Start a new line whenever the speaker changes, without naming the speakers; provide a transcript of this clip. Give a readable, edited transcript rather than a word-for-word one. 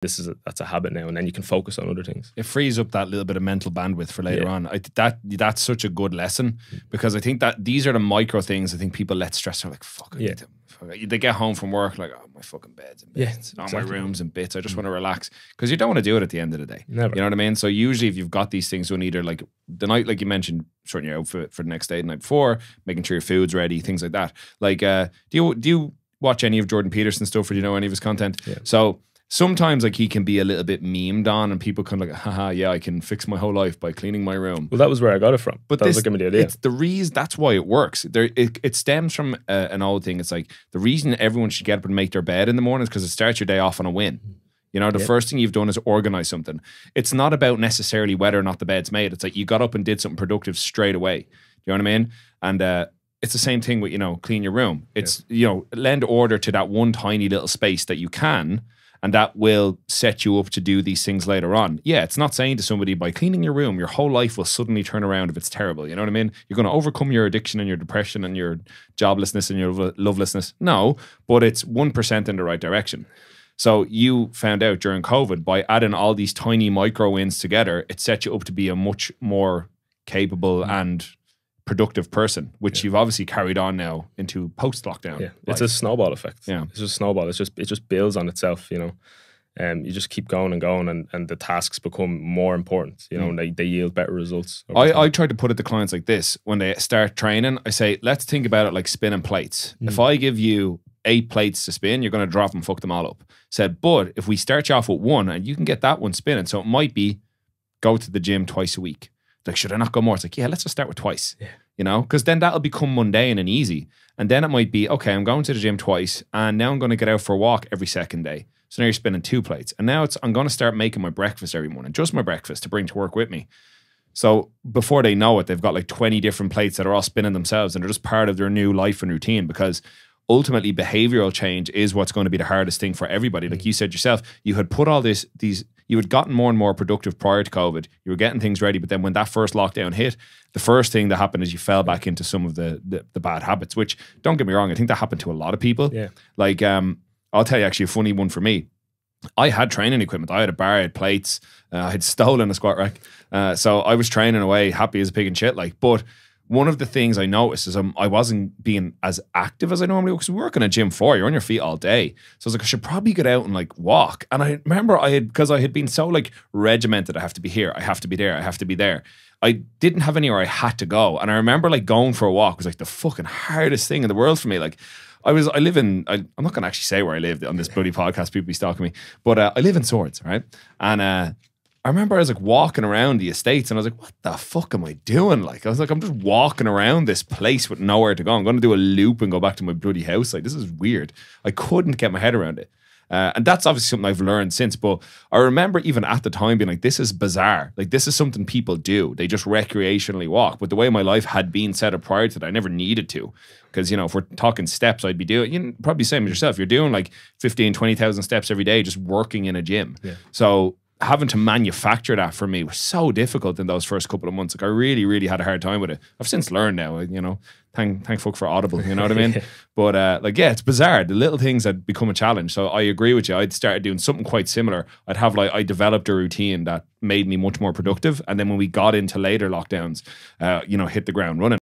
that's a habit now, and then you can focus on other things.
It frees up that little bit of mental bandwidth for later on. That's such a good lesson, because I think that these are the micro things I think people let stress. They're like, fuck it. They get home from work like, oh, my fucking bed's in bits. Oh, my room's in bits. I just want to relax. Because you don't want to do it at the end of the day.
Never.
You know what I mean? So usually if you've got these things on either like the night, like you mentioned, sorting your outfit for the next day, the night before, making sure your food's ready, things like that. Like, do you watch any of Jordan Peterson's stuff, or do you know any of his content? Yeah. So sometimes like he can be a little bit memed on, and people kind of like, haha, yeah, I can fix my whole life by cleaning my room.
Well, that was where I got it from. But that was like the idea.
It's the reason, that's why it works. It stems from an old thing. It's like the reason everyone should get up and make their bed in the morning is because it starts your day off on a win. You know, the first thing you've done is organize something. It's not about necessarily whether or not the bed's made. It's like you got up and did something productive straight away. You know what I mean? And it's the same thing with, you know, clean your room. It's, you know, lend order to that one tiny little space that you can, and that will set you up to do these things later on. Yeah, it's not saying to somebody by cleaning your room, your whole life will suddenly turn around if it's terrible. You know what I mean? You're going to overcome your addiction and your depression and your joblessness and your lovelessness. No, but it's 1% in the right direction. So you found out during COVID, by adding all these tiny micro wins together, it set you up to be a much more capable and productive person, which you've obviously carried on now into post-lockdown.
Yeah, it's a snowball effect.
Yeah,
it's just a snowball. It just builds on itself. You know, you just keep going and going, and the tasks become more important. You know, and they yield better results.
I try to put it to clients like this when they start training. I say, let's think about it like spinning plates. If I give you 8 plates to spin, you're going to drop and fuck them all up. Said, but if we start you off with one, and you can get that one spinning, so it might be go to the gym twice a week. Like, should I not go more? It's like, yeah, let's just start with twice. Yeah. You know, because then that'll become mundane and easy. And then it might be, okay, I'm going to the gym twice, and now I'm going to get out for a walk every second day. So now you're spinning 2 plates. And now I'm going to start making my breakfast every morning, just my breakfast to bring to work with me. So before they know it, they've got like 20 different plates that are all spinning themselves, and they're just part of their new life and routine, because ultimately behavioral change is what's going to be the hardest thing for everybody. Like you said yourself, you had put all you had gotten more and more productive prior to COVID. You were getting things ready, but then when that first lockdown hit, the first thing that happened is you fell back into some of the bad habits, which, don't get me wrong, I think that happened to a lot of people. Yeah. Like, I'll tell you actually a funny one for me. I had training equipment. I had a bar, I had plates, I had stolen a squat rack. So I was training away, happy as a pig in shit, like, but one of the things I noticed is I wasn't being as active as I normally would, because we work in a gym floor, you're on your feet all day. So I was like, I should probably get out and like walk. And I remember because I had been so like regimented, I have to be here, I have to be there, I have to be there. I didn't have anywhere I had to go. And I remember like going for a walk was like the fucking hardest thing in the world for me. Like I'm not going to actually say where I lived on this bloody podcast, people be stalking me, but I live in Swords, right? And I remember I was like walking around the estates, and I was like, what the fuck am I doing? Like, I was like, I'm just walking around this place with nowhere to go. I'm going to do a loop and go back to my bloody house. Like, this is weird. I couldn't get my head around it. And that's obviously something I've learned since. But I remember even at the time being like, this is bizarre. Like, this is something people do. They just recreationally walk. But the way my life had been set up prior to that, I never needed to. Because, you know, if we're talking steps, I'd be doing, you know, probably same as yourself. You're doing like 15, 20,000 steps every day just working in a gym. Yeah. So having to manufacture that for me was so difficult in those first couple of months. Like, I really, really had a hard time with it. I've since learned now, you know, thank fuck for Audible, you know what I mean? But like, yeah, it's bizarre. The little things had become a challenge. So I agree with you. I'd started doing something quite similar. I developed a routine that made me much more productive. And then when we got into later lockdowns, you know, hit the ground running.